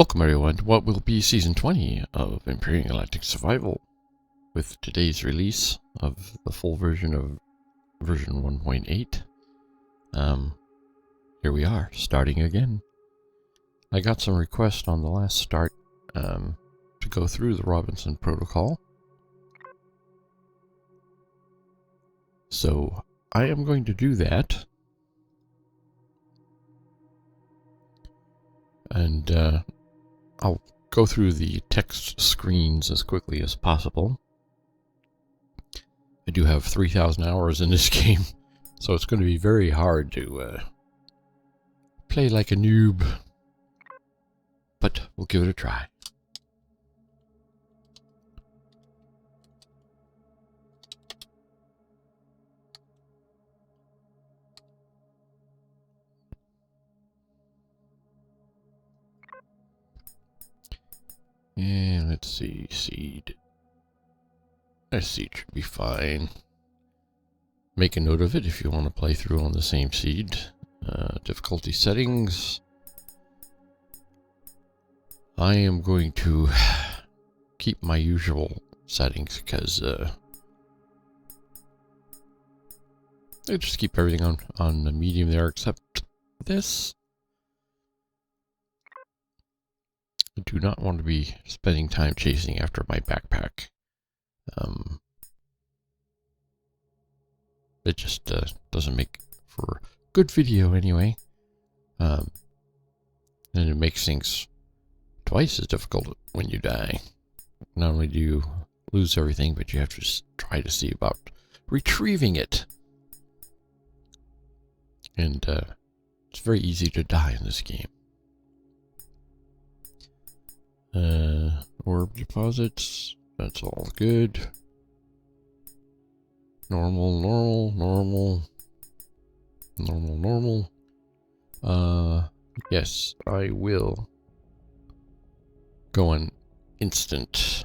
Welcome everyone to what will be Season 20 of Empyrion Galactic Survival, with today's release of the full version of version 1.8. Here we are, starting again. I got some requests on the last start to go through the Robinson Protocol. So I am going to do that. And I'll go through the text screens as quickly as possible. I do have 3,000 hours in this game, so it's going to be very hard to play like a noob. But we'll give it a try. And let's see, seed. That seed should be fine. Make a note of it if you want to play through on the same seed. Difficulty settings. I am going to keep my usual settings because I just keep everything on the medium there except this. I do not want to be spending time chasing after my backpack. It just doesn't make for good video anyway. And it makes things twice as difficult when you die. Not only do you lose everything, but you have to try to see about retrieving it. And it's very easy to die in this game. Orb deposits, that's all good. Normal. Yes, I will go on instant.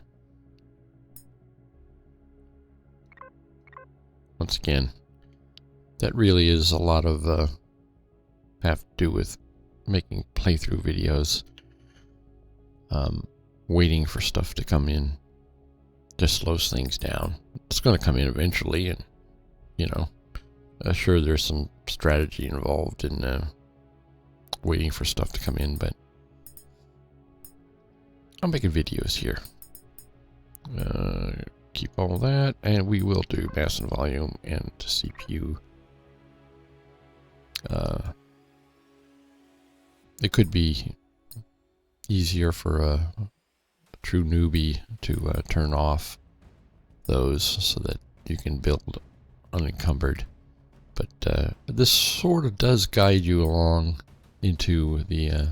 Once again, that really is a lot of have to do with making playthrough videos. Waiting for stuff to come in just slows things down. It's going to come in eventually, and you know, sure, there's some strategy involved in waiting for stuff to come in, but I'm making videos here. Keep all that, and we will do mass and volume and CPU. It could be easier for a true newbie to turn off those so that you can build unencumbered. But this sort of does guide you along into the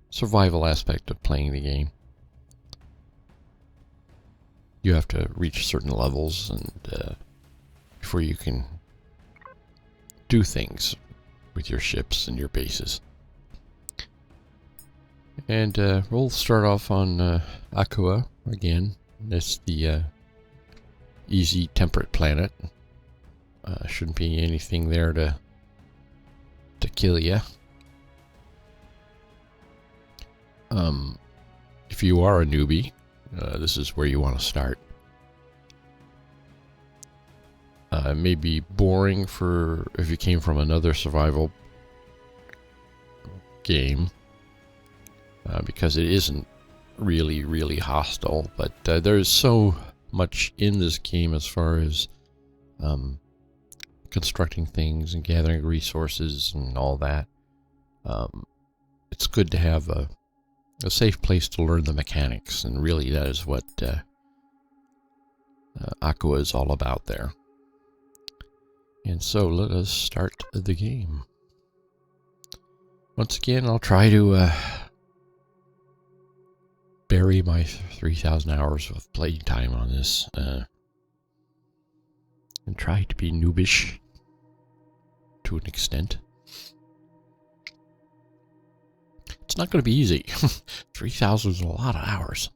survival aspect of playing the game. You have to reach certain levels and before you can do things with your ships and your bases. And we'll start off on Aqua again. It's the easy temperate planet. Shouldn't be anything there to kill you. If you are a newbie, this is where you want to start. It may be boring for if you came from another survival game. Because it isn't really hostile, but there's so much in this game as far as constructing things and gathering resources and all that. It's good to have a safe place to learn the mechanics, and really that is what Aqua is all about there. And so let us start the game. Once again, I'll try to bury my 3,000 hours of playing time on this and try to be noobish to an extent. It's not going to be easy. 3,000 is a lot of hours.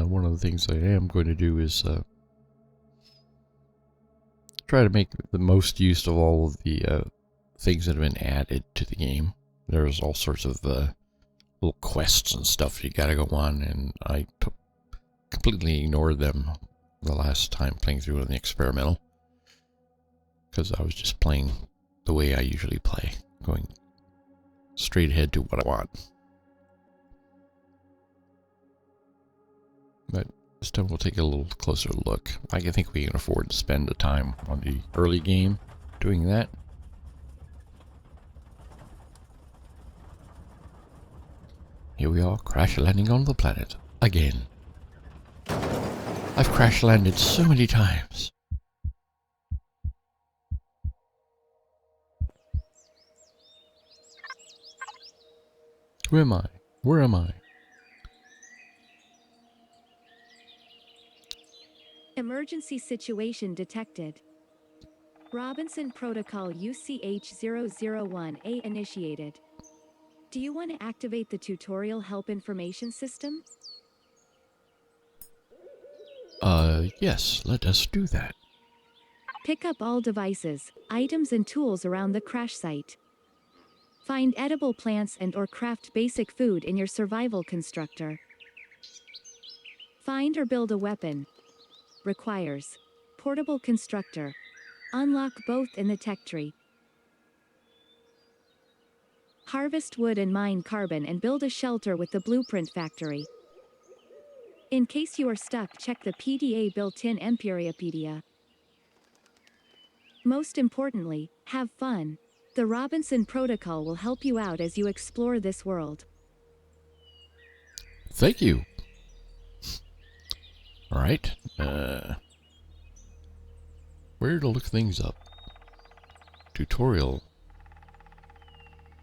one of the things I am going to do is try to make the most use of all of the things that have been added to the game. There's all sorts of little quests and stuff you gotta go on, and I completely ignored them the last time playing through on the experimental, because I was just playing the way I usually play, going straight ahead to what I want. But this time we'll take a little closer look. I think we can afford to spend the time on the early game doing that. Here we are, crash landing on the planet again. I've crash landed so many times. Who am I? Where am I? Emergency situation detected. Robinson Protocol UCH-001A initiated. Do you want to activate the tutorial help information system? Yes, let us do that. Pick up all devices, items and tools around the crash site. Find edible plants and/or craft basic food in your survival constructor. Find or build a weapon. Requires portable constructor. Unlock both in the tech tree. Harvest wood and mine carbon and build a shelter with the blueprint factory. In case you are stuck, check the PDA built-in Empyriopedia. Most importantly, have fun. The Robinson Protocol will help you out as you explore this world. Thank you. Alright, where to look things up? Tutorial.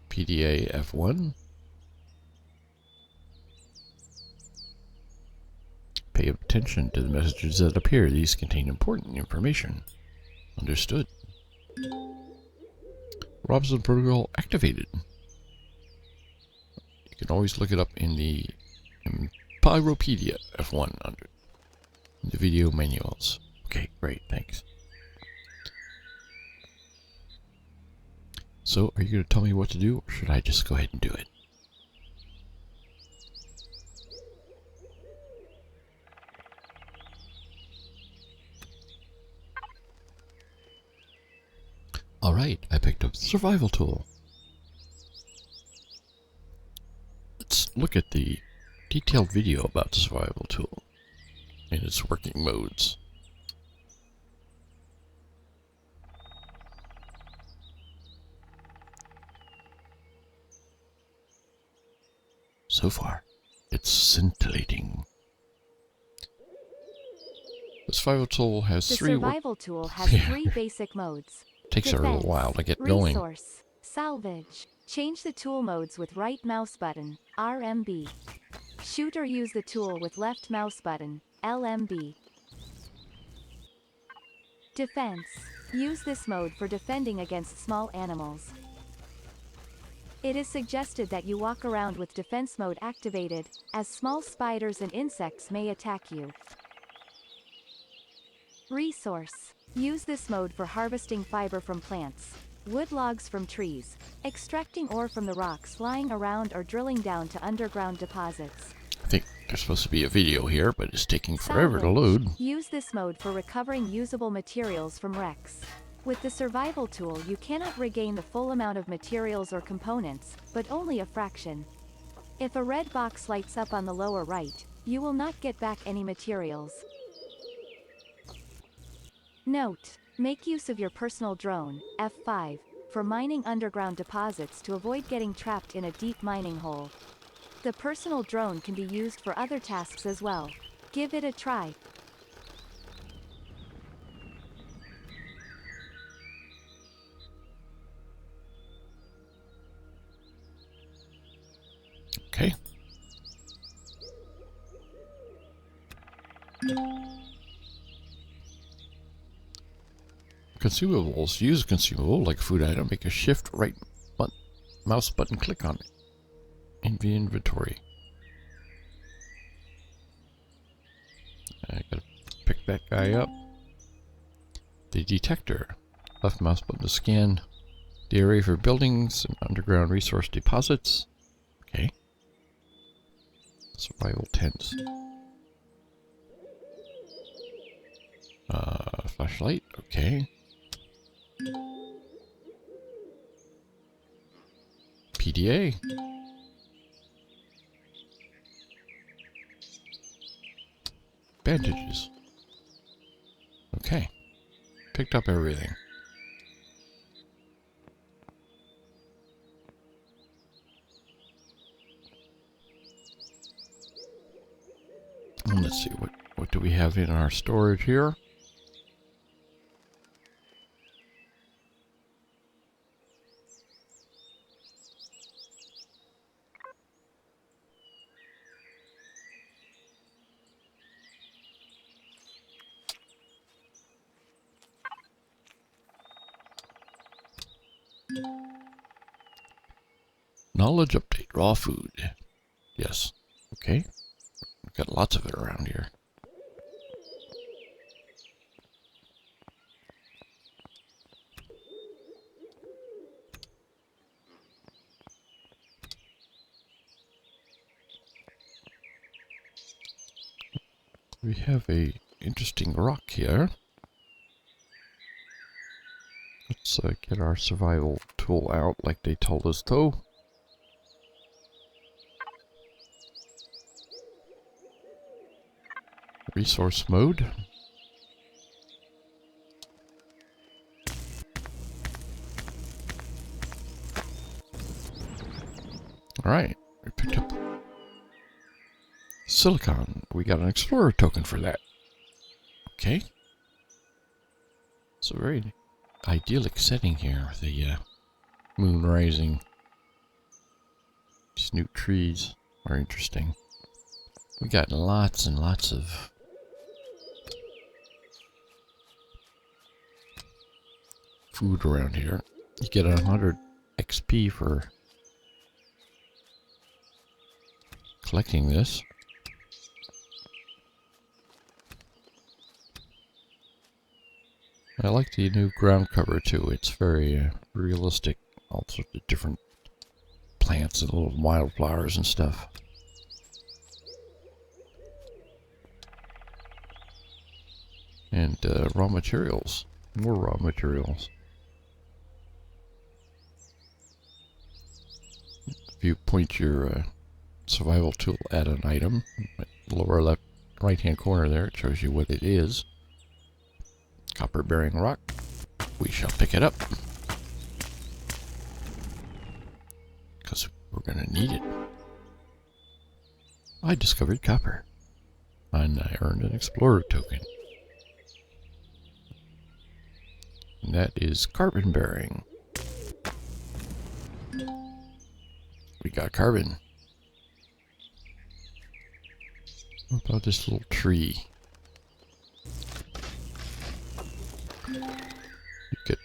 PDA F1. Pay attention to the messages that appear. These contain important information. Understood. Robinson Protocol activated. You can always look it up in the Empyropedia F1 under the video manuals. Okay, great, thanks. So, are you going to tell me what to do, or should I just go ahead and do it? Alright, I picked up the survival tool. Let's look at the detailed video about the survival tool and its working modes. So far, it's scintillating. The survival tool has The three survival tool has three basic modes. Takes a little while to get going. Resource, salvage. Change the tool modes with right mouse button, RMB. Shoot or use the tool with left mouse button, LMB. Defense. Use this mode for defending against small animals. It is suggested that you walk around with defense mode activated, as small spiders and insects may attack you. Resource. Use this mode for harvesting fiber from plants, wood logs from trees, extracting ore from the rocks lying around or drilling down to underground deposits. I think there's supposed to be a video here, but it's taking forever to load. Use this mode for recovering usable materials from wrecks. With the survival tool, you cannot regain the full amount of materials or components, but only a fraction. If a red box lights up on the lower right, you will not get back any materials. Note: make use of your personal drone, F5, for mining underground deposits to avoid getting trapped in a deep mining hole. The personal drone can be used for other tasks as well. Give it a try. Okay. Consumables. Use a consumable like a food item. Make a shift right mouse button click on it in the inventory. that guy up. The detector. Left mouse button to scan the area for buildings and underground resource deposits. Okay. Survival tents. Flashlight. Okay. PDA. Bandages. Okay. Picked up everything. And let's see, what do we have in our storage here? Knowledge update, raw food. Yes. Okay. We've got lots of it around here. We have a interesting rock here. Let's get our survival tool out like they told us to. Resource mode. Alright, we picked up silicon. We got an explorer token for that. Okay. It's a very idyllic setting here with the moon rising. These new trees are interesting. We got lots and lots of food around here. You get 100 XP for collecting this. I like the new ground cover too. It's very realistic. All sorts of different plants and little wildflowers and stuff. And raw materials. More raw materials. If you point your survival tool at an item, lower left right hand corner there, it shows you what it is. Copper bearing rock. We shall pick it up, because we're going to need it. I discovered copper, and I earned an explorer token. And that is carbon bearing. We got carbon. What about this little tree? You get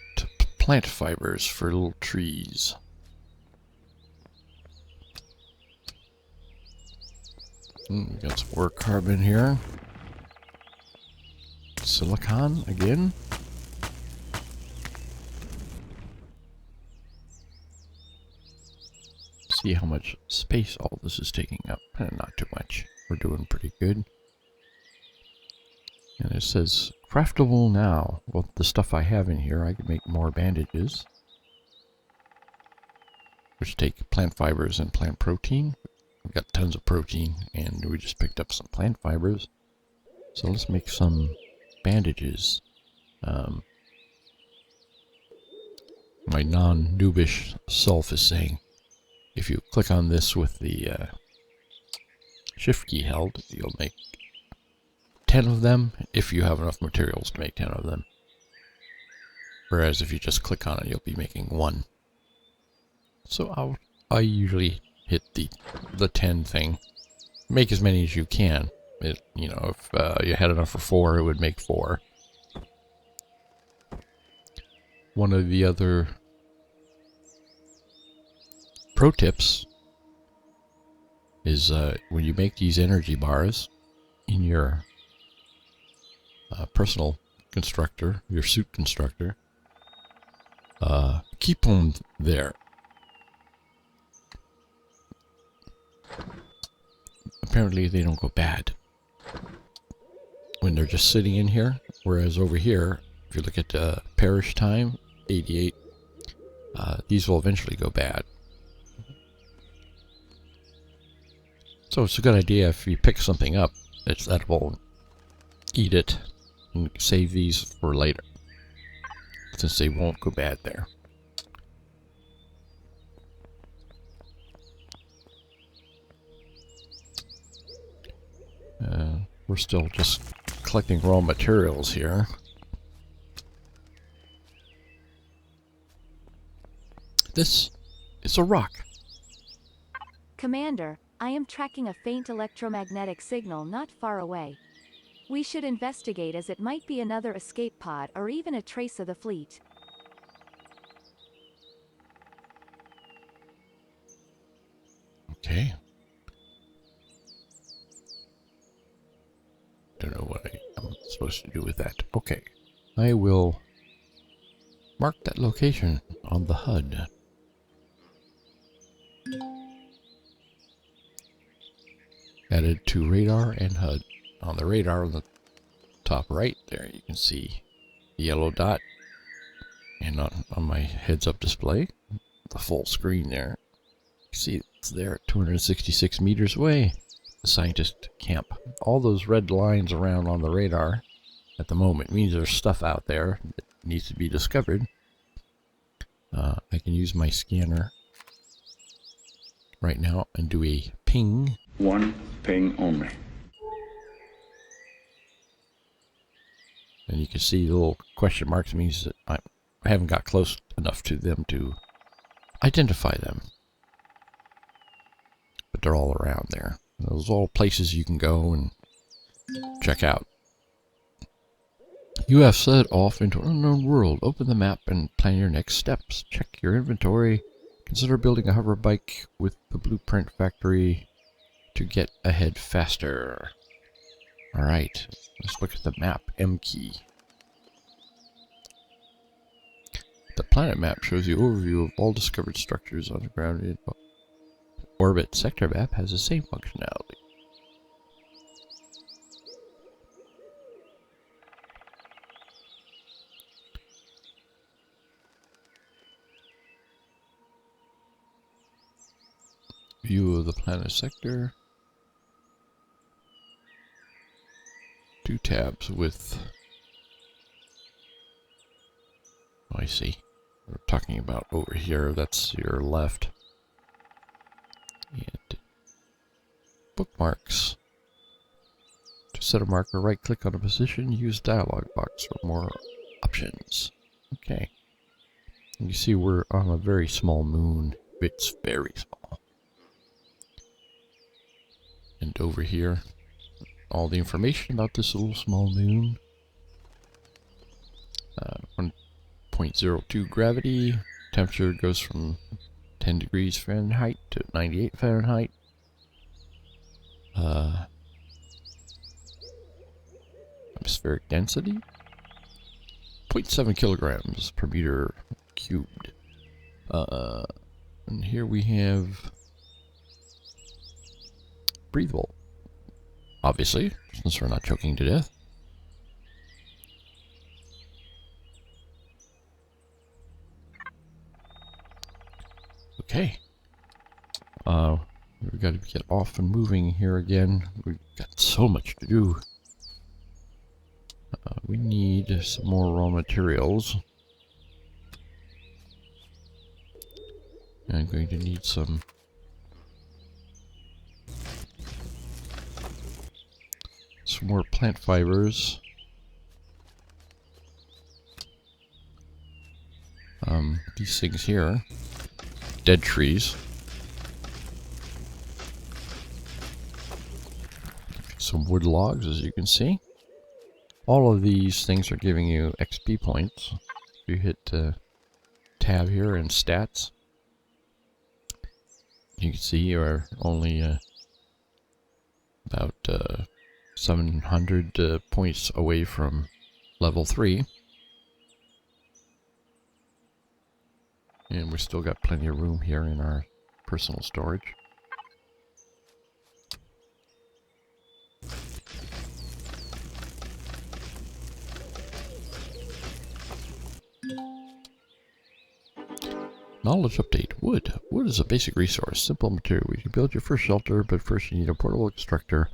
plant fibers for little trees. We got some more carbon here. Silicon again. See how much space all this is taking up. Not too much. We're doing pretty good. And it says craftable now. Well, the stuff I have in here, I can make more bandages, which take plant fibers and plant protein. We've got tons of protein, and we just picked up some plant fibers. So let's make some bandages. My non-noobish self is saying, if you click on this with the shift key held, you'll make 10 of them if you have enough materials to make 10 of them. Whereas if you just click on it, you'll be making 1. So I usually hit the 10 thing. Make as many as you can. You know, if you had enough for 4, it would make 4. One of the other pro tips is when you make these energy bars in your personal constructor, your suit constructor, keep them there. Apparently they don't go bad when they're just sitting in here, whereas over here, if you look at perish time, 88, these will eventually go bad. So it's a good idea if you pick something up that will eat it and save these for later, since they won't go bad there. We're still just collecting raw materials here. This is a rock. Commander, I am tracking a faint electromagnetic signal not far away. We should investigate, as it might be another escape pod or even a trace of the fleet. Okay. Don't know what I'm supposed to do with that. Okay. I will mark that location on the HUD. Added to radar and HUD. On the radar on the top right there, you can see the yellow dot. And on my heads-up display, the full screen there. You see it's there at 266 meters away. The scientist camp. All those red lines around on the radar at the moment means there's stuff out there that needs to be discovered. I can use my scanner right now and do a ping. One ping only. And you can see the little question marks means that I haven't got close enough to them to identify them. But they're all around there. Those are all places you can go and check out. You have set off into an unknown world. Open the map and plan your next steps. Check your inventory. Consider building a hover bike with the blueprint factory to get ahead faster. Alright, let's look at the map. M key. The planet map shows you overview of all discovered structures on the ground in orbit. Sector map has the same functionality. View of the planet sector. 2 tabs with... Oh, I see. We're talking about over here. That's your left. And bookmarks. To set a marker, right-click on a position. Use dialog box for more options. Okay. And you see we're on a very small moon. It's very small. And over here, all the information about this little small moon. 1.02 gravity. Temperature goes from 10 degrees Fahrenheit to 98 Fahrenheit. Atmospheric density. 0.7 kilograms per meter cubed. And here we have breathable. Obviously, since we're not choking to death. Okay. We've got to get off and moving here again. We've got so much to do. We need some more raw materials. I'm going to need some more plant fibers. These things here, dead trees. Some wood logs, as you can see. All of these things are giving you XP points. If you hit tab here in stats, you can see you're only about 700 points away from level 3. And we still got plenty of room here in our personal storage. Knowledge update. Wood. Wood is a basic resource. Simple material. You can build your first shelter, but first you need a portable constructor.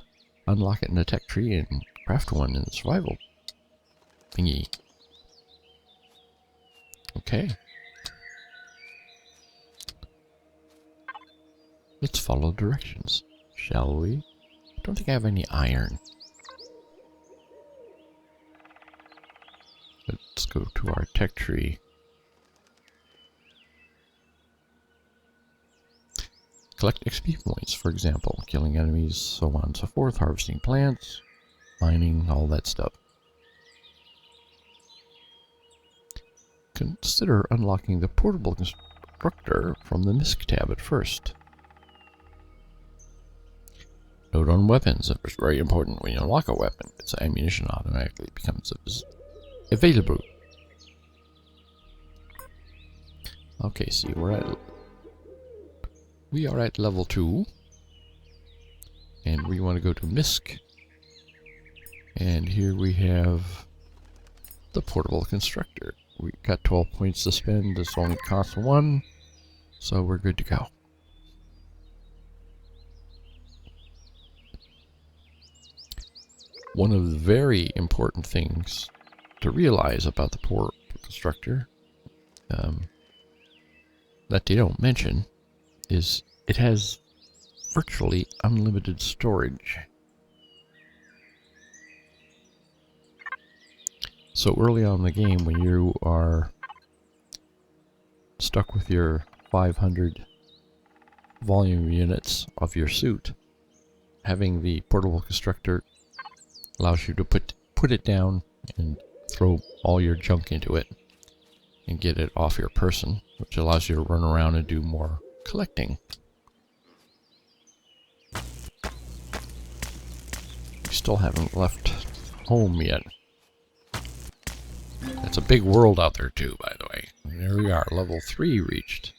Unlock it in the tech tree and craft one in the survival thingy. Okay. Let's follow directions, shall we? I don't think I have any iron. Let's go to our tech tree. Collect XP points, for example, killing enemies, so on and so forth, harvesting plants, mining, all that stuff. Consider unlocking the portable constructor from the MISC tab at first. Note on weapons. It's very important when you unlock a weapon. Its ammunition automatically becomes available. Okay, see, we are at level 2. And we want to go to MISC. And here we have the portable constructor. We got 12 points to spend. This only costs 1. So we're good to go. One of the very important things to realize about the portable constructor that they don't mention is it has virtually unlimited storage. So early on in the game, when you are stuck with your 500 volume units of your suit, having the portable constructor allows you to put it down and throw all your junk into it and get it off your person, which allows you to run around and do more collecting. We still haven't left home yet. It's a big world out there too, by the way. And there we are, level 3 reached.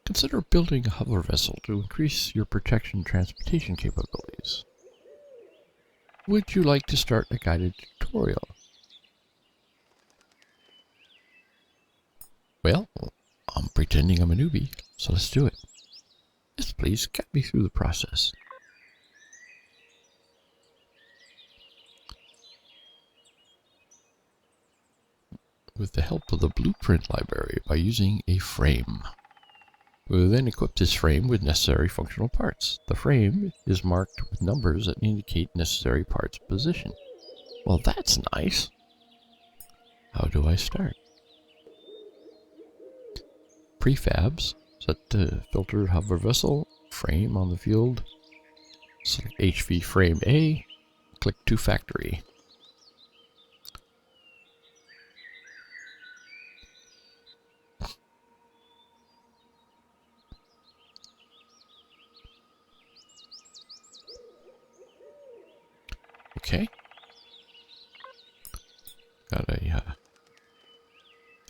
Consider building a hover vessel to increase your protection transportation capabilities. Would you like to start a guided tutorial? Well, I'm pretending I'm a newbie, so let's do it. Yes, please, guide me through the process. With the help of the blueprint library by using a frame. We will then equip this frame with necessary functional parts. The frame is marked with numbers that indicate necessary parts position. Well, that's nice. How do I start? Prefabs. Set the filter hover vessel. Frame on the field. Select HV frame A. Click to factory. Okay. Got a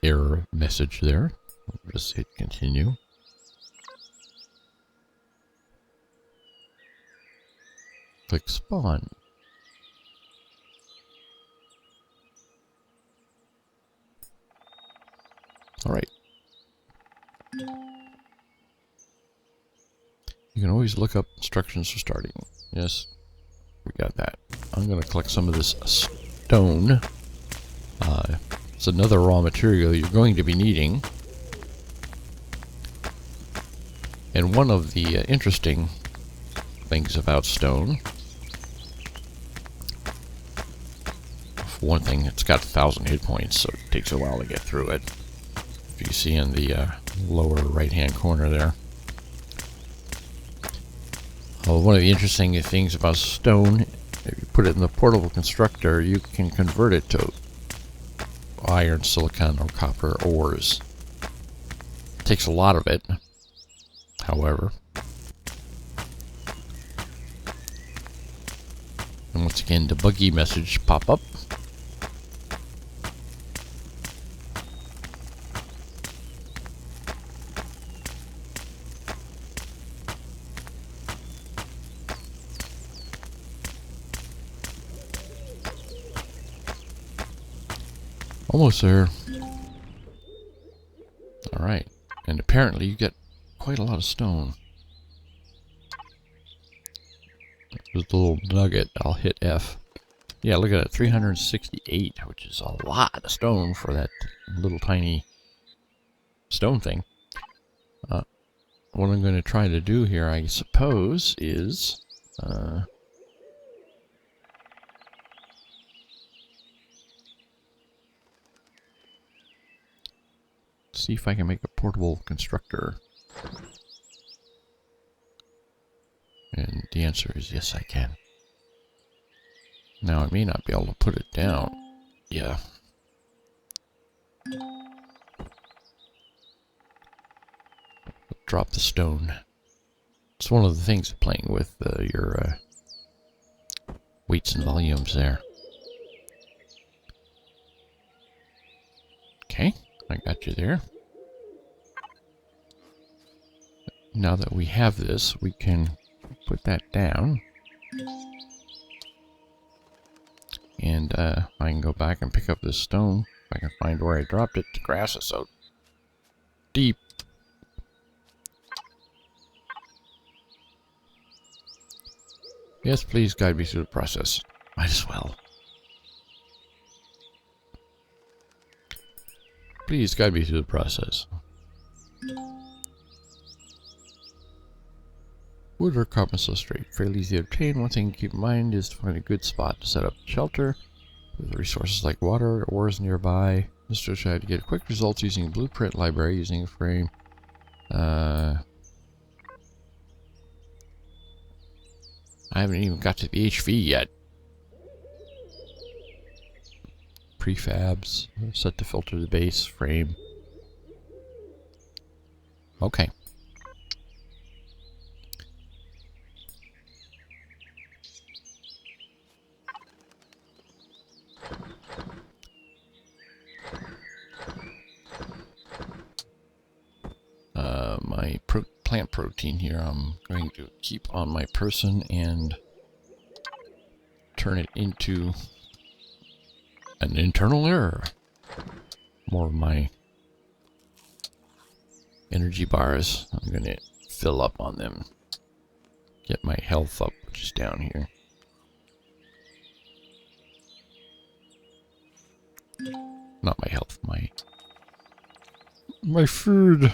error message there. I'll just hit continue. Click spawn. All right. You can always look up instructions for starting. Yes, we got that. I'm going to collect some of this stone. It's another raw material you're going to be needing. And one of the interesting things about stone, for one thing, it's got 1,000 hit points, so it takes a while to get through it. If you see in the lower right-hand corner there. One of the interesting things about stone, if you put it in the portable constructor, you can convert it to iron, silicon, or copper ores. It takes a lot of it, however. Once again, the buggy message pop up. Almost there. Alright. And apparently you get quite a lot of stone. There's a little nugget. I'll hit F. Yeah, look at it. 368, which is a lot of stone for that little tiny stone thing. What I'm going to try to do here, I suppose, is... see if I can make a portable constructor. And the answer is yes, I can. Now, I may not be able to put it down. Yeah. Drop the stone. It's one of the things of playing with your weights and volumes there. Okay, I got you there. Now that we have this, we can put that down. And I can go back and pick up this stone. If I can find where I dropped it. The grass is so deep. Yes, please guide me through the process. Might as well. Please guide me through the process. Wood or carbon substrate, fairly easy to obtain. One thing to keep in mind is to find a good spot to set up shelter with resources like water, ores nearby. This will try to get quick results using a blueprint library using a frame. I haven't even got to the HV yet. Prefabs, set to filter the base frame. Okay. My plant protein here, I'm going to keep on my person and turn it into an internal error. More of my energy bars, I'm going to fill up on them. Get my health up, which is down here. Not my health, my food.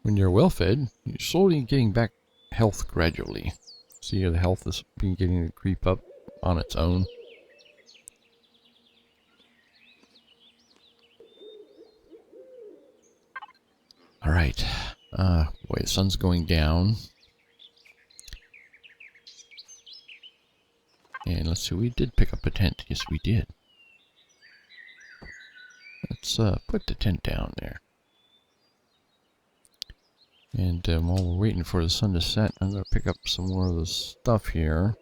When you're well fed, you're slowly getting back health gradually. See, the health is beginning to creep up on its own. Alright. Boy, the sun's going down. And let's see, we did pick up a tent. Yes, we did. Let's put the tent down there. And while we're waiting for the sun to set, I'm going to pick up some more of the stuff here.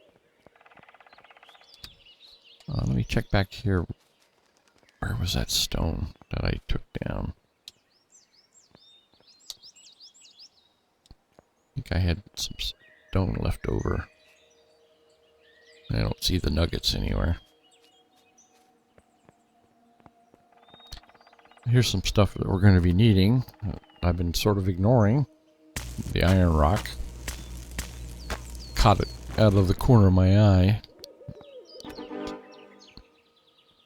Let me check back here. Where was that stone that I took down? I think I had some stone left over. I don't see the nuggets anywhere. Here's some stuff that we're going to be needing. I've been sort of ignoring. The iron rock. Caught it out of the corner of my eye.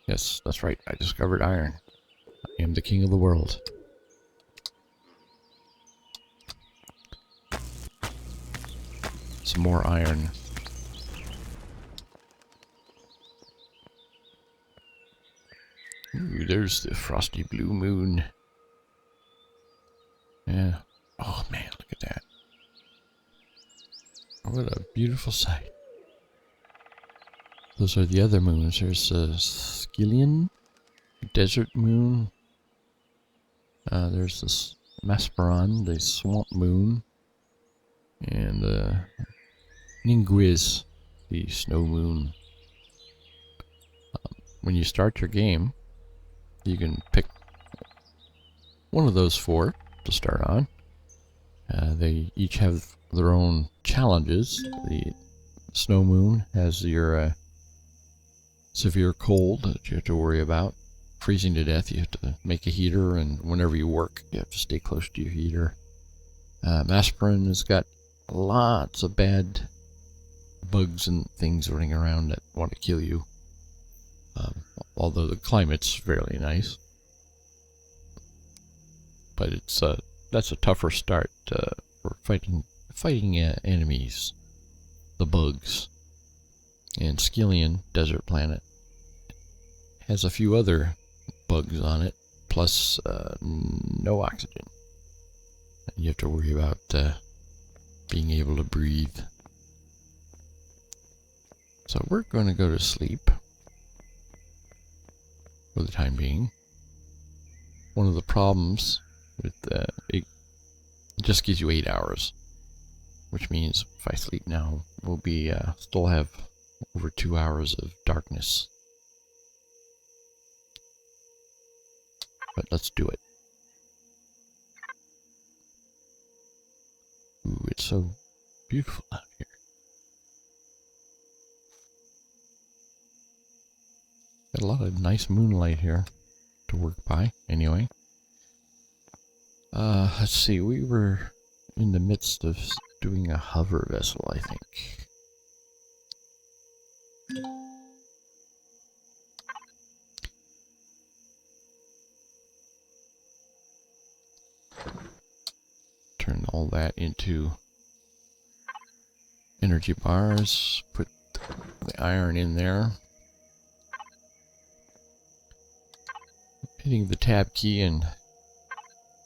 Yes, that's right. I discovered iron. I am the king of the world. Some more iron. Ooh, there's the frosty blue moon. Yeah. Oh man, look at that. What a beautiful sight. Those are the other moons. There's Scapino, desert moon. There's this Masperon, the swamp moon. And Ningguiz, the snow moon. When you start your game, you can pick one of those 4 to start on. They each have their own challenges. The snow moon has your severe cold that you have to worry about. Freezing to death, you have to make a heater, and whenever you work, you have to stay close to your heater. Aspirin has got lots of bad bugs and things running around that want to kill you. Although the climate's fairly nice. But it's that's a tougher start for fighting enemies, the bugs. And Skillian, desert planet, has a few other bugs on it, plus no oxygen. And you have to worry about being able to breathe. So we're going to go to sleep for the time being. One of the problems with it just gives you 8 hours, which means if I sleep now, we'll be still have over 2 hours of darkness. But let's do it. Ooh, it's so beautiful out here. Got a lot of nice moonlight here to work by, anyway. Let's see, we were in the midst of doing a hover vessel, I think. Turn all that into energy bars, put the iron in there. Hitting the tab key, and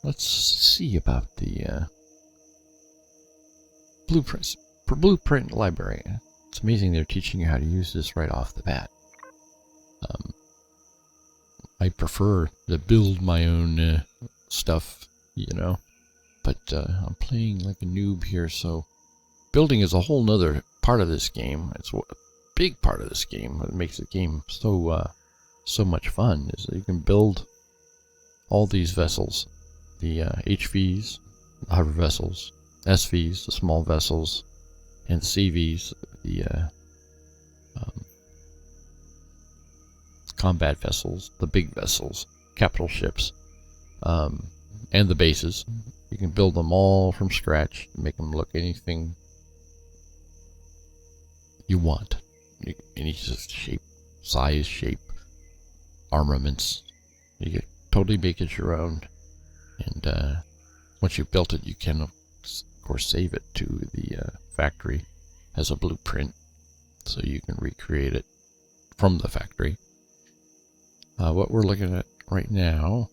let's see about the blueprints. For blueprint library, it's amazing they're teaching you how to use this right off the bat. I prefer to build my own stuff, you know, but I'm playing like a noob here, so building is a whole nother part of this game. It's a big part of this game. What makes the game so so much fun is that you can build all these vessels, the HVs, the hover vessels, SVs, the small vessels, and CVs, the combat vessels, the big vessels, capital ships, and the bases. You can build them all from scratch, make them look anything you want, any shape, size, shape, armaments. You can totally make it your own, and once you've built it, you can of course save it to the factory as a blueprint, so you can recreate it from the factory. What we're looking at right now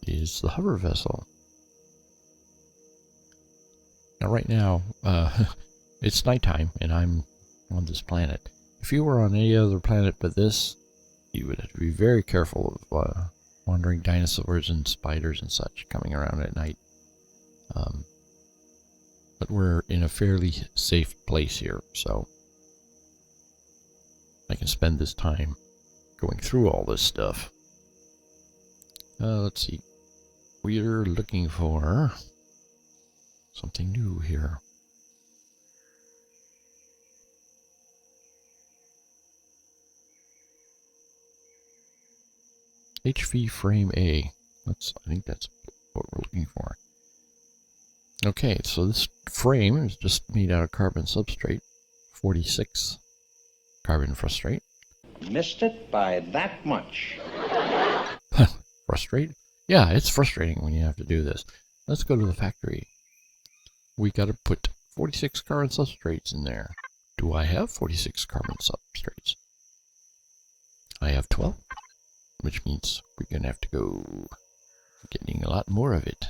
is the hover vessel. Now right now it's nighttime and I'm on this planet. If you were on any other planet but this, you would have to be very careful of wandering dinosaurs and spiders and such coming around at night. But we're in a fairly safe place here, so I can spend this time going through all this stuff. Let's see. We're looking for something new here. HV frame A. I think that's what we're looking for. Okay, so this frame is just made out of carbon substrate, 46 carbon frustrate. Missed it by that much. Frustrate? Yeah, it's frustrating when you have to do this. Let's go to the factory. We got to put 46 carbon substrates in there. Do I have 46 carbon substrates? I have 12, which means we're going to have to go getting a lot more of it.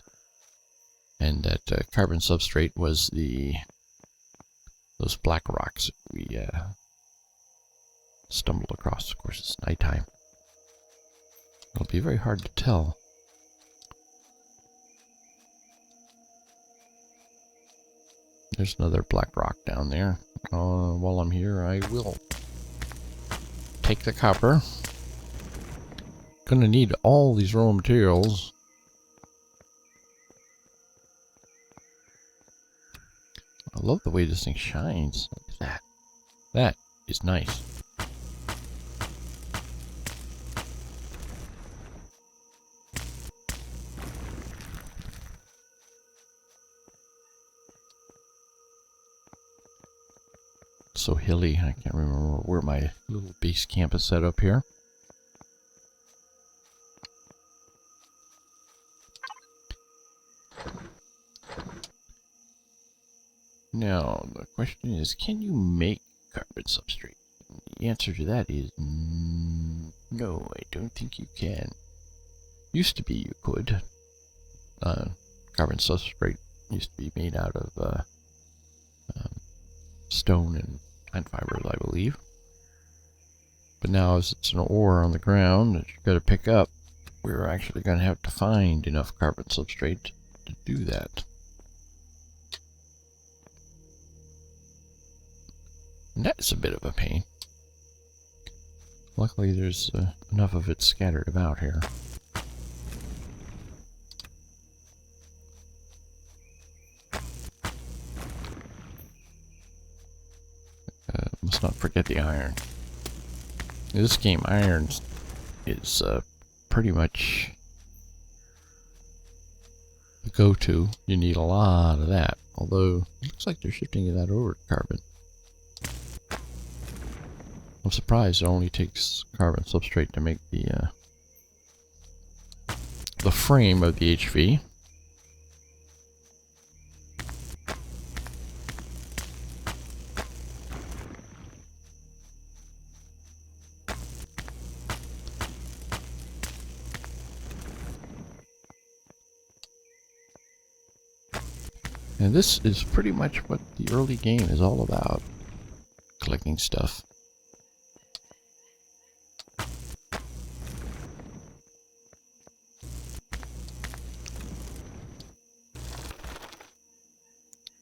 And that carbon substrate was those black rocks we stumbled across. Of course, it's nighttime. It'll be very hard to tell. There's another black rock down there. while I'm here, I will take the copper. Gonna need all these raw materials. I love the way this thing shines. Look at that. That is nice. So hilly, I can't remember where my little base camp is set up here. Now, the question is, can you make carbon substrate? The answer to that is no, I don't think you can. Used to be you could. Carbon substrate used to be made out of stone and plant fibers, I believe. But now, as it's an ore on the ground that you've got to pick up, we're actually going to have to find enough carbon substrate to do that. And that's a bit of a pain. Luckily, there's enough of it scattered about here. Must not forget the iron. In this game, iron is pretty much the go-to. You need a lot of that. Although, it looks like they're shifting that over to carbon. I'm surprised it only takes carbon substrate to make the frame of the HV. And this is pretty much what the early game is all about. Collecting stuff.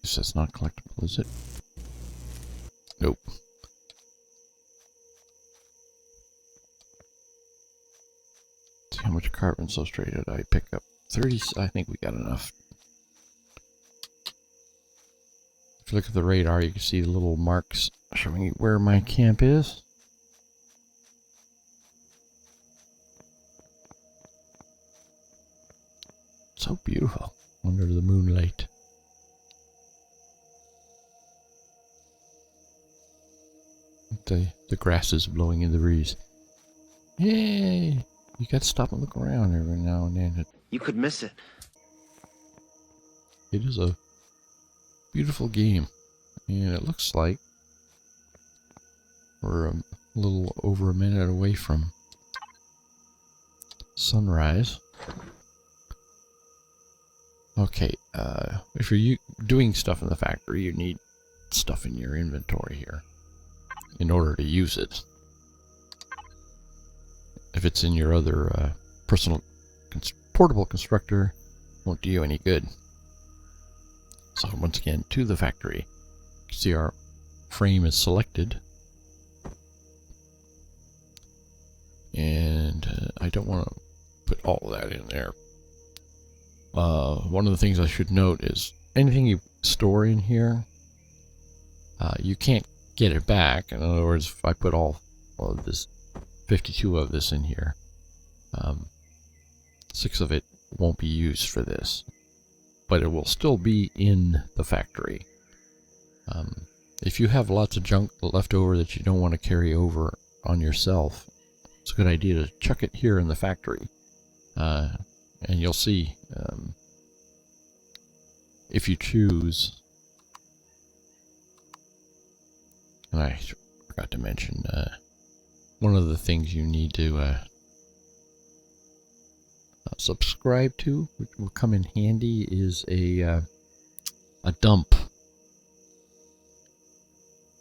This is not collectible, is it? Nope. See how much carbon substrate did I pick up? 30, I think we got enough. If you look at the radar, you can see the little marks showing you where my camp is. So beautiful under the moonlight. The grass is blowing in the breeze. Yay! You got to stop and look around every now and then. You could miss it. It is a beautiful game, and it looks like we're a little over a minute away from sunrise. Okay, if you're doing stuff in the factory, you need stuff in your inventory here in order to use it. If it's in your other personal portable constructor, it won't do you any good. So once again, to the factory. You see our frame is selected. And I don't want to put all of that in there. One of the things I should note is anything you store in here, you can't get it back. In other words, if I put all of this, 52 of this in here, 6 of it won't be used for this. But it will still be in the factory. If you have lots of junk left over that you don't want to carry over on yourself, it's a good idea to chuck it here in the factory. And you'll see, if you choose, and I forgot to mention, one of the things you need to subscribe to, which will come in handy, is a dump.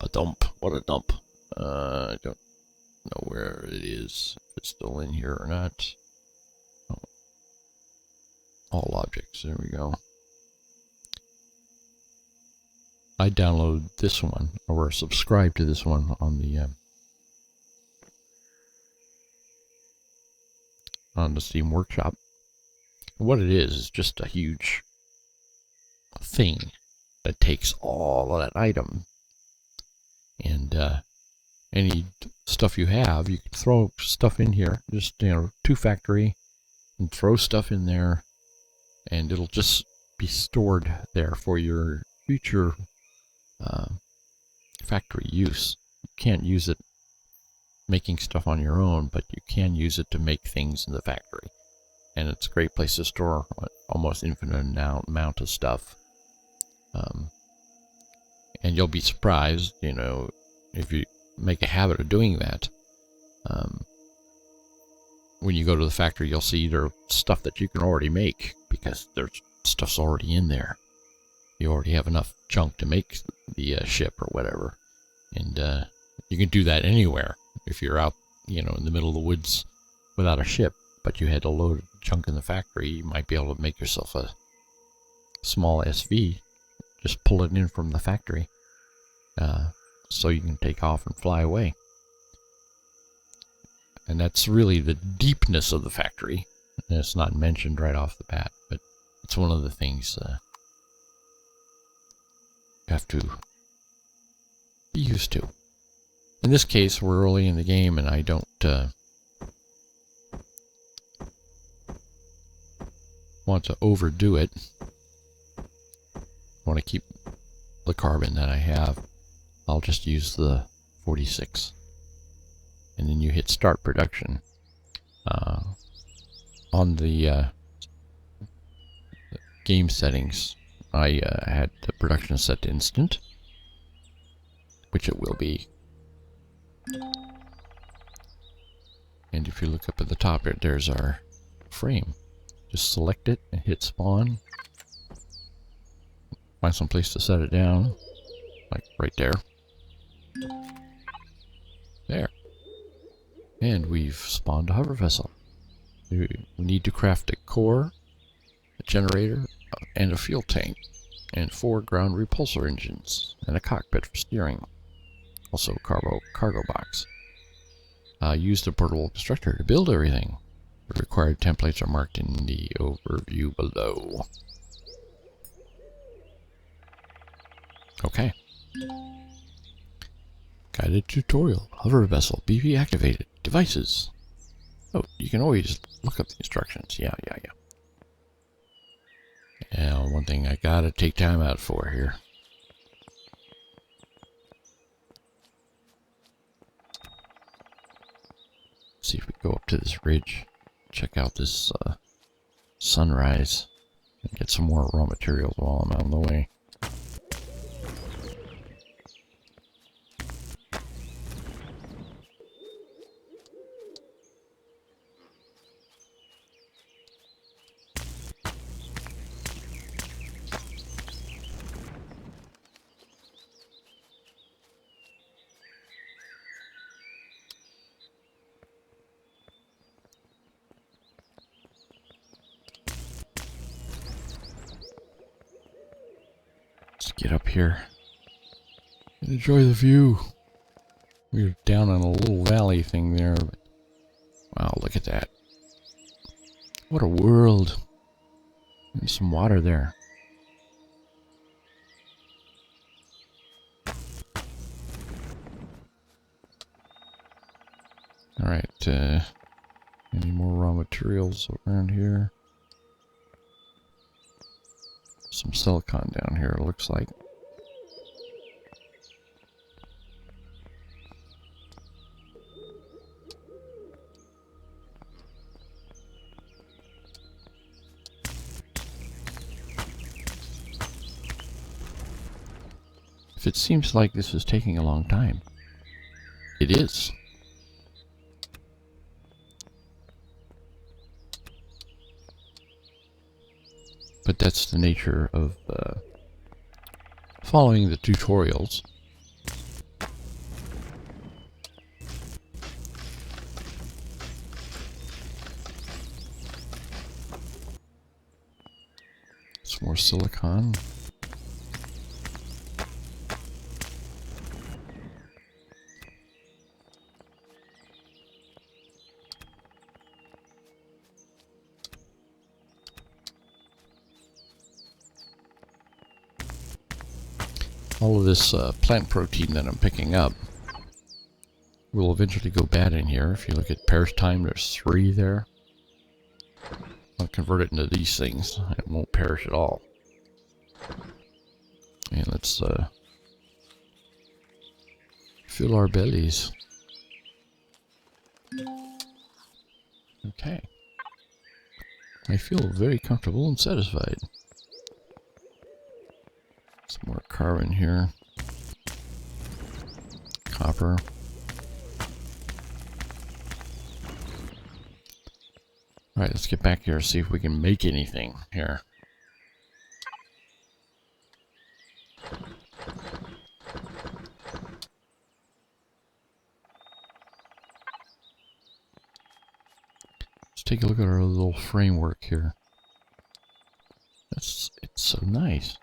A dump. What a dump. I don't know where it is, if it's still in here or not. Oh. All objects, there we go. I downloaded this one, or subscribed to this one on the Steam Workshop. What it is just a huge thing that takes all of that item, and any stuff you have, you can throw stuff in here, just, you know, to factory, and throw stuff in there, and it'll just be stored there for your future factory use. You can't use it making stuff on your own, but you can use it to make things in the factory. And it's a great place to store almost infinite amount of stuff. And you'll be surprised, you know, if you make a habit of doing that. When you go to the factory, you'll see there's stuff that you can already make, because there's stuff's already in there. You already have enough junk to make the ship or whatever. And you can do that anywhere. If you're out, you know, in the middle of the woods without a ship, but you had to load junk in the factory, you might be able to make yourself a small SV. Just pull it in from the factory, so you can take off and fly away. And that's really the deepness of the factory. And it's not mentioned right off the bat, but it's one of the things you have to be used to. In this case, we're early in the game, and I don't want to overdo it. I want to keep the carbon that I have. I'll just use the 46. And then you hit start production. On the game settings, I had the production set to instant, which it will be. And if you look up at the top here, there's our frame. Just select it and hit spawn. Find some place to set it down, like right there. There. And we've spawned a hover vessel. We need to craft a core, a generator, and a fuel tank, and 4 ground repulsor engines, and a cockpit for steering. Also a cargo box. Use the portable constructor to build everything. The required templates are marked in the overview below. Okay. Guided tutorial. Hover vessel. BP activated. Devices. Oh, you can always look up the instructions. Yeah. Yeah, one thing I gotta take time out for here. See if we go up to this ridge. Check out this sunrise. And get some more raw materials while I'm out of the way. Get up here and enjoy the view. We're down on a little valley thing there, but wow, look at that. What a world. There's some water there. Alright, any more raw materials around here? Some silicon down here, it looks like. If it seems like this is taking a long time, it is. But that's the nature of following the tutorials. Some more silicon. all of this plant protein that I'm picking up will eventually go bad in here. If you look at perish time, there's 3 there. I'll convert it into these things. It won't perish at all. And let's fill our bellies. Okay. I feel very comfortable and satisfied. Some more carbon here. Copper. Alright, let's get back here and see if we can make anything here. Let's take a look at our little framework here. It's so nice.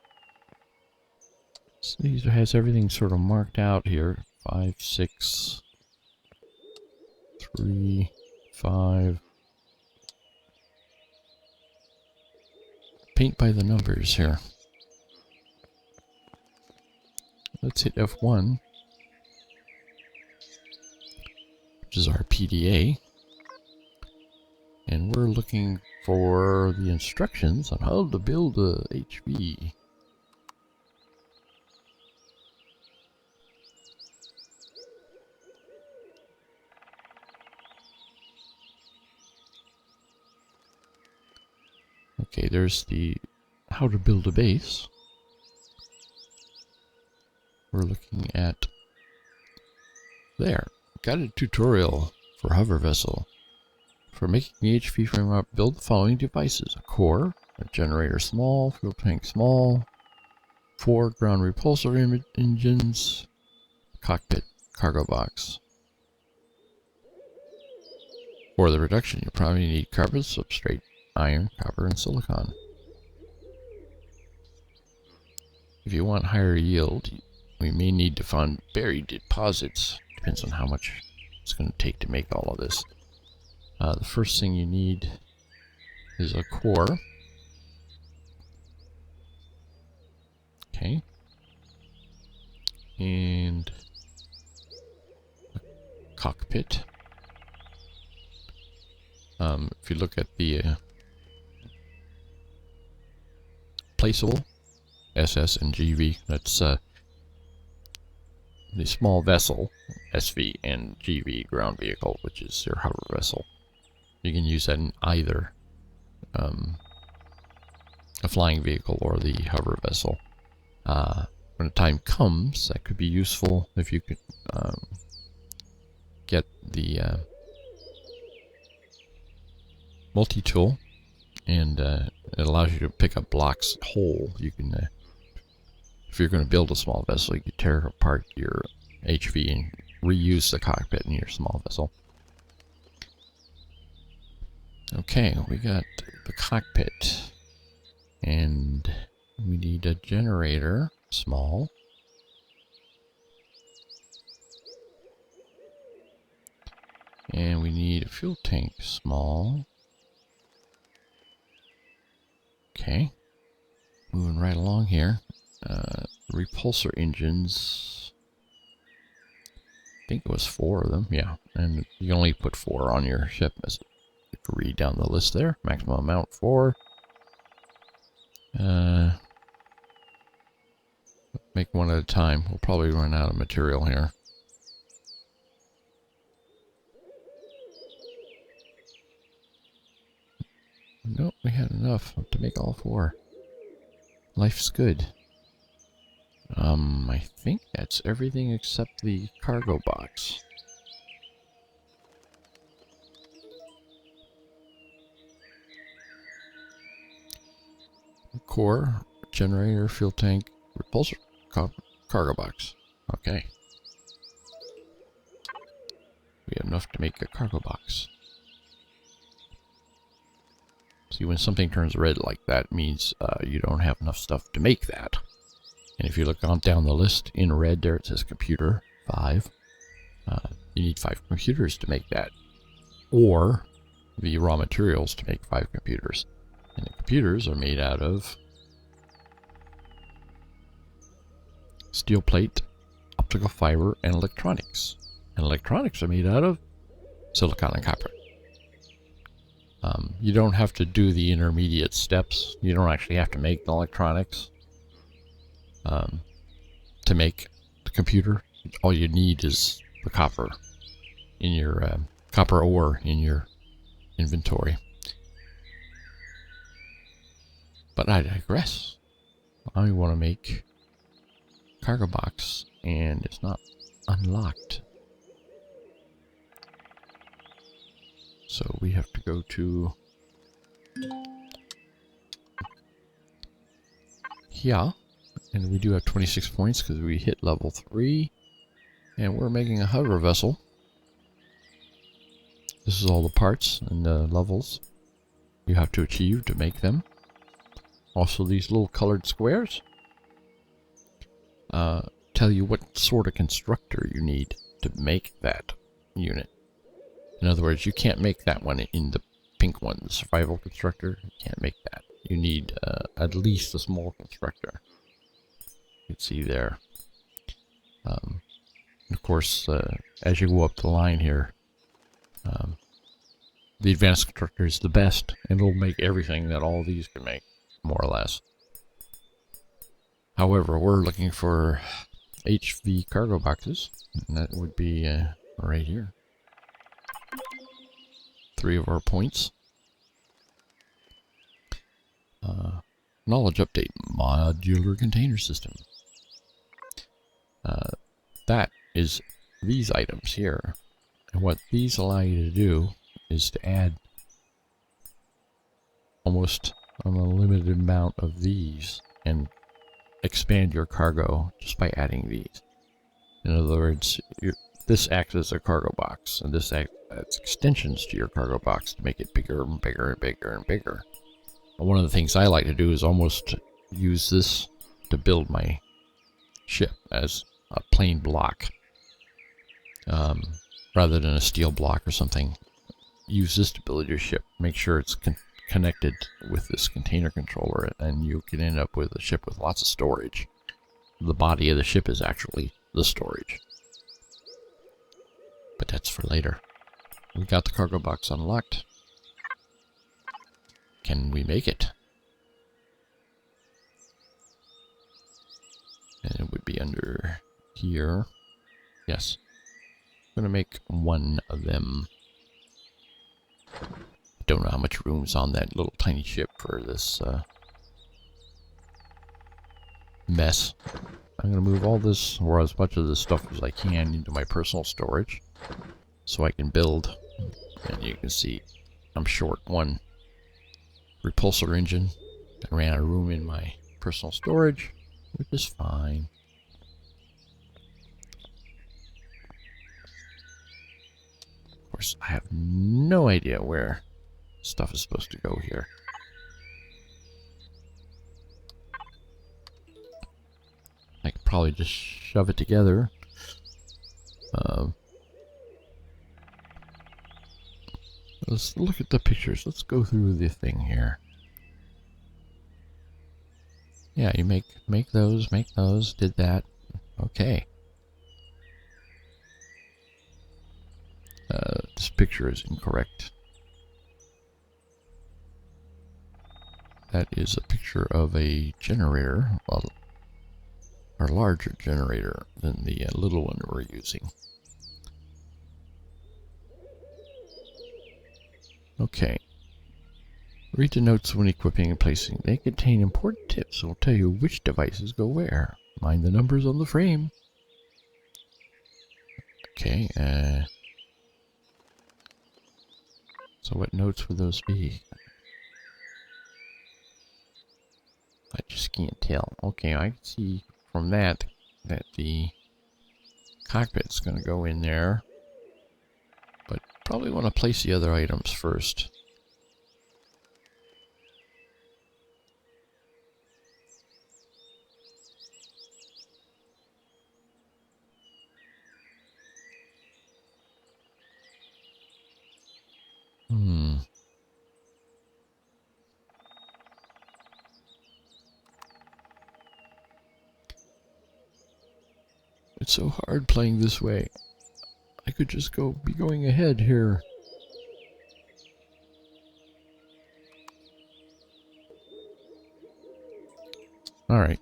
So these has everything sort of marked out here. 5, 6, 3, 5. Paint by the numbers here. Let's hit F1, which is our PDA. And we're looking for the instructions on how to build a HV. Okay, there's the how to build a base. We're looking at there. Guided tutorial for hover vessel. For making the HV framework, build the following devices: a core, a generator small, fuel tank small, 4 ground repulsor engines, cockpit cargo box. For the reduction, you probably need carbon substrate, iron, copper, and silicon. If you want higher yield, we may need to find buried deposits. Depends on how much it's going to take to make all of this. The first thing you need is a core. Okay. And a cockpit. If you look at the placeable SS and GV, that's the small vessel, SV, and GV, ground vehicle, which is your hover vessel. You can use that in either a flying vehicle or the hover vessel. When the time comes, that could be useful if you could get the multi-tool, and it allows you to pick up blocks whole. You can, if you're going to build a small vessel, you can tear apart your HV and reuse the cockpit in your small vessel. Okay, we got the cockpit, and we need a generator, small. And we need a fuel tank, small. Okay, moving right along here. Repulsor engines. I think it was 4 of them, yeah. And you can only put 4 on your ship, as you can read down the list there. Maximum amount 4. Make one at a time. We'll probably run out of material here. Nope, we had enough to make all 4. Life's good. I think that's everything except the cargo box. Core, generator, fuel tank, repulsor, cargo box. Okay. We have enough to make a cargo box. See, when something turns red like that, it means you don't have enough stuff to make that. And if you look on down the list in red there, it says computer 5. You need 5 computers to make that, or the raw materials to make 5 computers. And the computers are made out of steel plate, optical fiber, and electronics. And electronics are made out of silicon and copper. You don't have to do the intermediate steps. You don't actually have to make the electronics to make the computer. All you need is the copper in your copper ore in your inventory. But I digress. I want to make cargo box, and it's not unlocked. So we have to go to here, and we do have 26 points because we hit level 3, and we're making a hover vessel. This is all the parts and the levels you have to achieve to make them. Also, these little colored squares tell you what sort of constructor you need to make that unit. In other words, you can't make that one in the pink one, the survival constructor. You can't make that. You need at least a small constructor. You can see there. Of course, as you go up the line here, the advanced constructor is the best, and it'll make everything that all these can make, more or less. However, we're looking for HV cargo boxes, and that would be right here. 3 of our points. Knowledge update, modular container system. That is these items here. And what these allow you to do is to add almost an unlimited amount of these and expand your cargo just by adding these. In other words, this acts as a cargo box, and this acts as extensions to your cargo box to make it bigger and bigger and bigger and bigger. And one of the things I like to do is almost use this to build my ship as a plain block, rather than a steel block or something. Use this to build your ship. Make sure it's connected with this container controller, and you can end up with a ship with lots of storage. The body of the ship is actually the storage. But that's for later. We got the cargo box unlocked. Can we make it? And it would be under here. Yes. I'm going to make one of them. Don't know how much room's on that little tiny ship for this mess. I'm going to move all this, or as much of this stuff as I can, into my personal storage so I can build. And you can see I'm short one repulsor engine. I ran out of room in my personal storage, which is fine. Of course, I have no idea where stuff is supposed to go here. I could probably just shove it together. Let's look at the pictures. Let's go through the thing here. Yeah, you make those, did that. Okay. This picture is incorrect. That is a picture of a generator, well, a larger generator than the little one we're using. Okay. Read the notes when equipping and placing. They contain important tips that will tell you which devices go where. Mind the numbers on the frame. Okay, so what notes would those be? I just can't tell. Okay, I can see from that the cockpit's going to go in there. But probably want to place the other items first. It's so hard playing this way. I could just be going ahead here. Alright.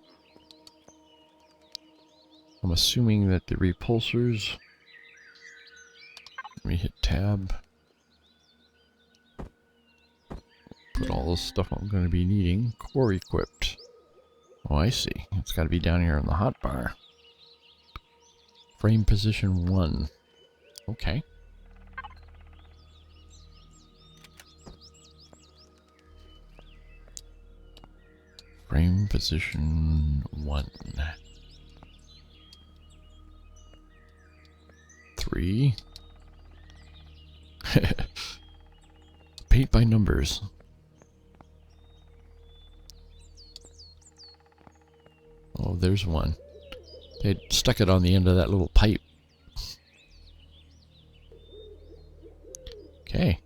I'm assuming that the repulsors... Let me hit tab. Put all the stuff I'm going to be needing. Core equipped. Oh, I see. It's got to be down here in the hotbar. Frame position 1. Okay. Frame position 1. 3. Paint by numbers. Oh, there's one. They stuck it on the end of that little pipe. Okay.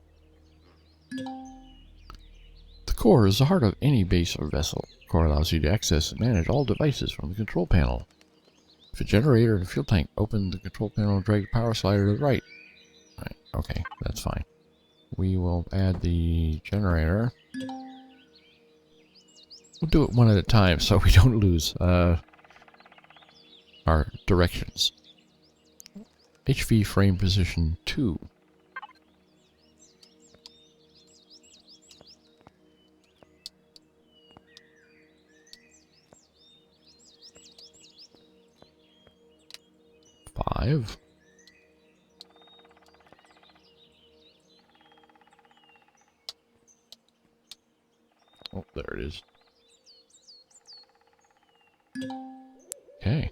The core is the heart of any base or vessel. The core allows you to access and manage all devices from the control panel. If a generator and a fuel tank, open the control panel and drag the power slider to the right. Right, okay, that's fine. We will add the generator. We'll do it one at a time so we don't lose our directions. HV frame position 2. Five. Oh, there it is. Okay.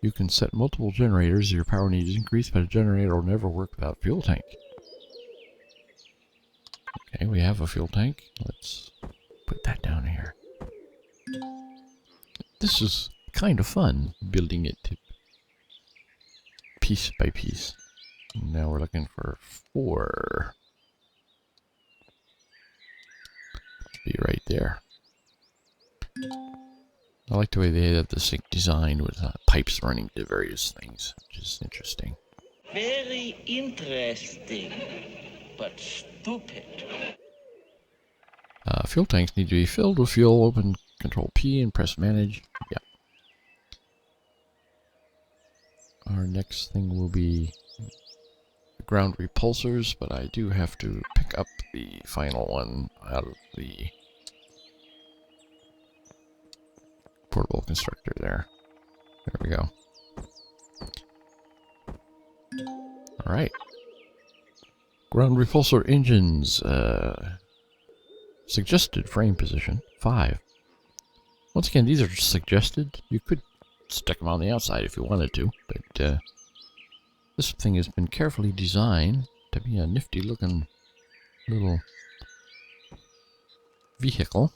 You can set multiple generators if your power need is increased, but a generator will never work without a fuel tank. Okay, we have a fuel tank. Let's put that down here. This is kind of fun, building it piece by piece. Now we're looking for 4. Be right there. I like the way they had the sink designed with pipes running to various things, which is interesting. Very interesting, but stupid. Fuel tanks need to be filled with fuel. Open Control P and press Manage. Yeah. Our next thing will be ground repulsors, but I do have to pick up the final one out of the portable constructor there. There we go. Alright. Ground repulsor engines. Suggested frame position 5. Once again, these are suggested. You could stick them on the outside if you wanted to, but this thing has been carefully designed to be a nifty looking little vehicle.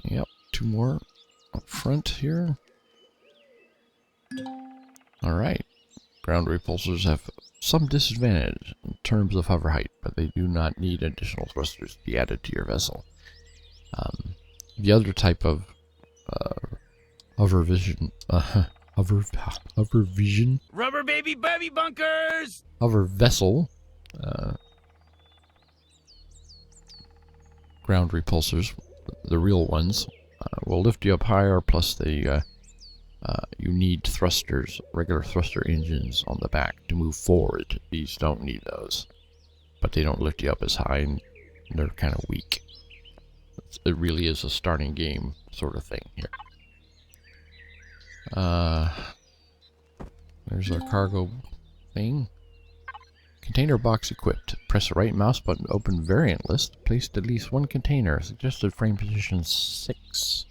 Yep, 2 more up front here. Alright. Ground repulsors have some disadvantage in terms of hover height, but they do not need additional thrusters to be added to your vessel. The other type of hover vision, hover vision, Rubber baby bunkers! hover vessel, ground repulsors, the real ones, will lift you up higher, plus the you need thrusters, regular thruster engines on the back to move forward. These don't need those, but they don't lift you up as high, and they're kind of weak. It really is a starting game sort of thing here. There's our cargo thing. Container box equipped. Press the right mouse button to open variant list. Placed at least 1 container. Suggested frame position 6.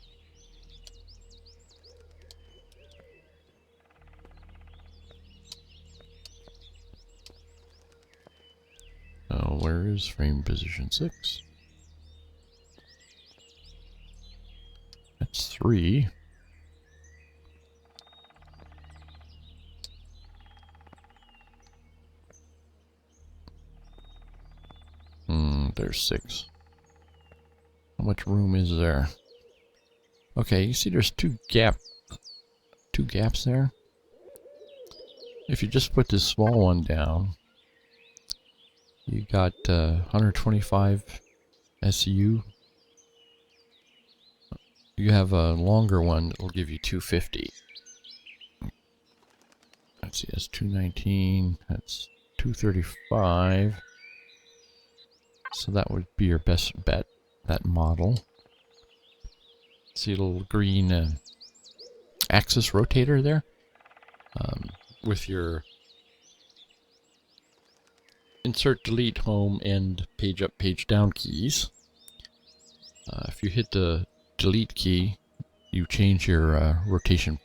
Where is frame position 6? That's 3. There's 6. How much room is there? Okay, you see there's two gaps there. If you just put this small one down, you got 125 SU. You have a longer one that will give you 250. Let's see, that's 219. That's 235. So that would be your best bet, that model. See a little green axis rotator there? With your insert, delete, home, and page up, page down keys. If you hit the delete key, you change your rotation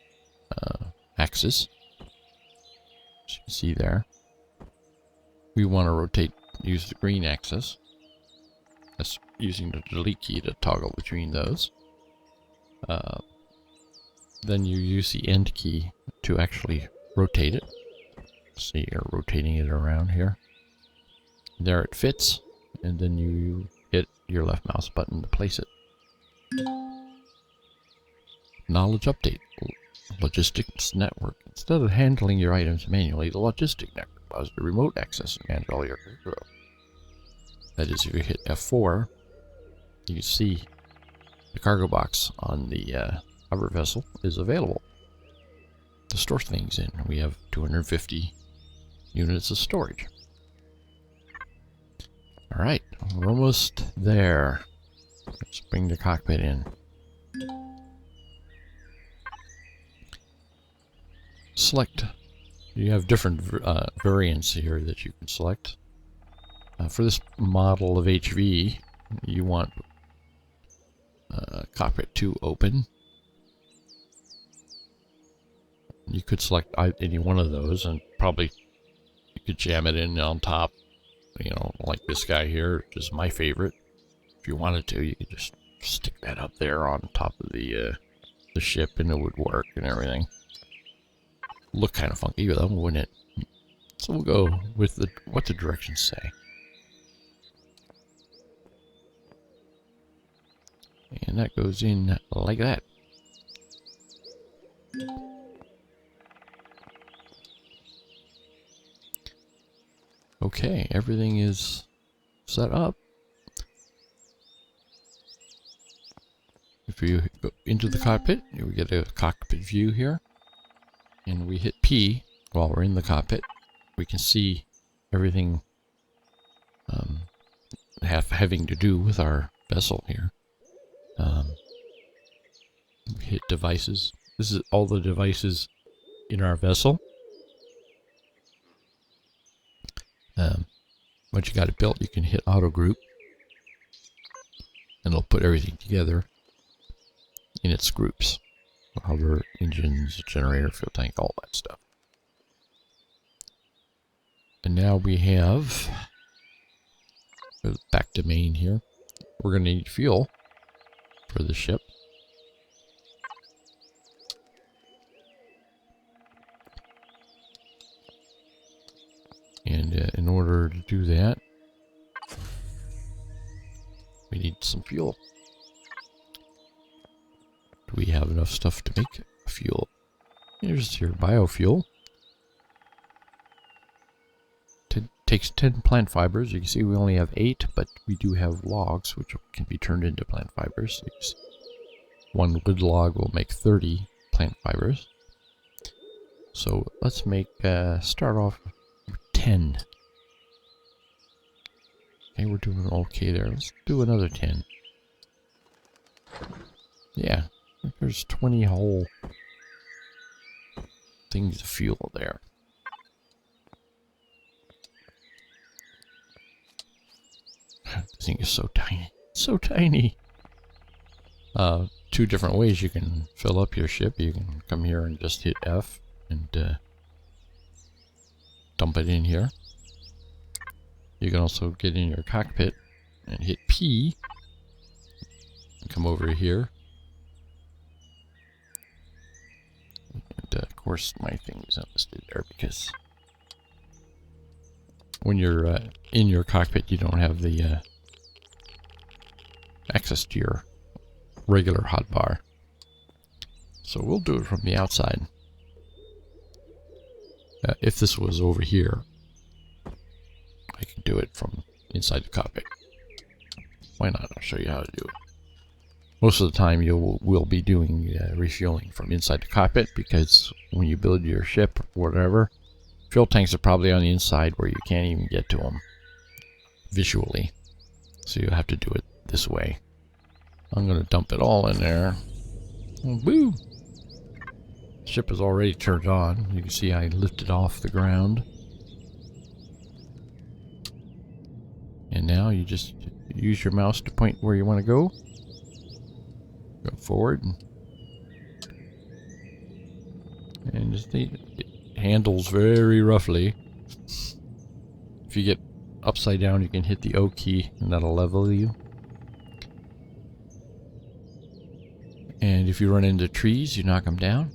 axis. As you can see there. We want to rotate, use the green axis. That's using the delete key to toggle between those. Then you use the end key to actually rotate it. So you're rotating it around here. There it fits, and then you hit your left mouse button to place it. Knowledge update. Logistics network. Instead of handling your items manually, the logistic network allows you to remote access and manage all your cargo. That is, if you hit F4, you can see the cargo box on the hover vessel is available to store things in. We have 250 units of storage. Alright, we're almost there. Let's bring the cockpit in. Select. You have different variants here that you can select. For this model of HV, you want Cockpit 2 open. You could select any one of those, and probably you could jam it in on top, you know, like this guy here, which is my favorite. If you wanted to, you could just stick that up there on top of the ship, and it would work and everything. Look kind of funky, though, wouldn't it? So we'll go with what the directions say. And that goes in like that. Okay, everything is set up. If you go into the cockpit, we get a cockpit view here. And we hit P while we're in the cockpit. We can see everything having to do with our vessel here. We hit devices. This is all the devices in our vessel. Once you got it built, you can hit auto group, and it'll put everything together in its groups. Hover, engines, generator, fuel tank, all that stuff. And now we have, back to main here, we're going to need fuel for the ship. And in order to do that, we need some fuel. Do we have enough stuff to make fuel? Here's your biofuel. Takes 10 plant fibers. You can see we only have 8, but we do have logs which can be turned into plant fibers. One wood log will make 30 plant fibers. So let's make start off with 10. Okay, we're doing okay there. Let's do another 10. Yeah, there's 20 whole things of fuel there. This thing is so tiny. So tiny. 2 different ways you can fill up your ship. You can come here and just hit F and dump it in here. You can also get in your cockpit and hit P and come over here. And of course my thing is listed there because when you're in your cockpit you don't have the access to your regular hotbar. So we'll do it from the outside. If this was over here, I can do it from inside the cockpit. Why not? I'll show you how to do it. Most of the time we'll be doing refueling from inside the cockpit, because when you build your ship or whatever, fuel tanks are probably on the inside where you can't even get to them visually. So you have to do it this way. I'm going to dump it all in there. Woo! Ship is already turned on. You can see I lifted off the ground. And now you just use your mouse to point where you want to go. Go forward. And just it handles very roughly. If you get upside down, you can hit the O key and that'll level you. And if you run into trees, you knock them down.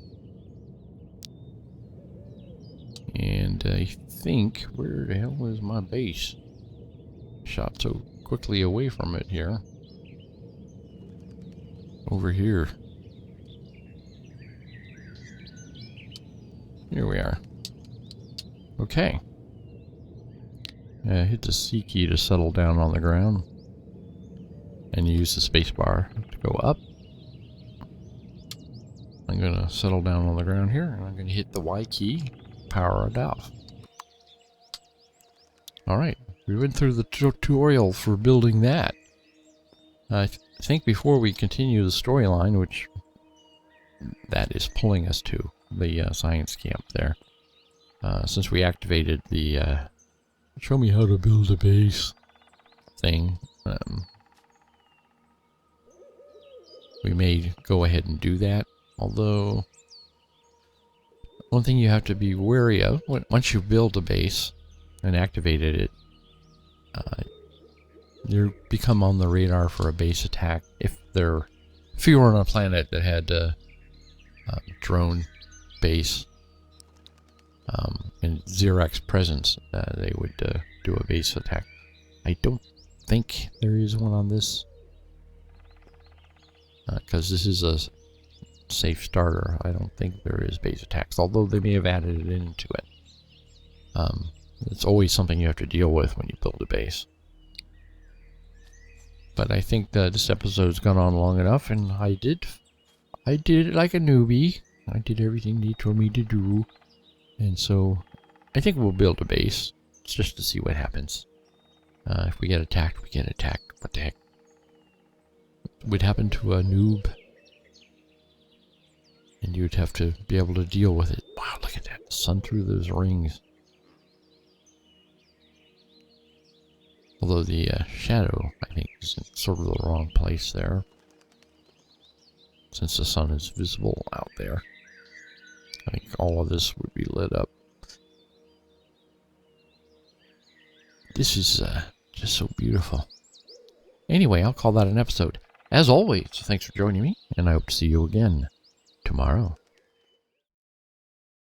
And I think, where the hell is my base? Shot so quickly away from it here. Over here. Here we are. Okay. Hit the C key to settle down on the ground. And use the space bar to go up. I'm going to settle down on the ground here, and I'm going to hit the Y key, power it off. Alright, we went through the tutorial for building that. I think before we continue the storyline, which that is pulling us to the science camp there, since we activated the show me how to build a base thing, we may go ahead and do that. Although, one thing you have to be wary of, once you build a base and activated it, you become on the radar for a base attack. If you were on a planet that had a drone base and Xerax presence, they would do a base attack. I don't think there is one on this, because this is a safe starter. I don't think there is base attacks, although they may have added it into it. It's always something you have to deal with when you build a base. But I think that this episode's gone on long enough, and I did it like a newbie. I did everything they told me to do, and so I think we'll build a base just to see what happens. If we get attacked, we get attacked. What the heck would happen to a noob? And you'd have to be able to deal with it. Wow, look at that. The sun through those rings. Although the shadow, I think, is in sort of the wrong place there, since the sun is visible out there. I think all of this would be lit up. This is just so beautiful. Anyway, I'll call that an episode. As always, thanks for joining me, and I hope to see you again tomorrow.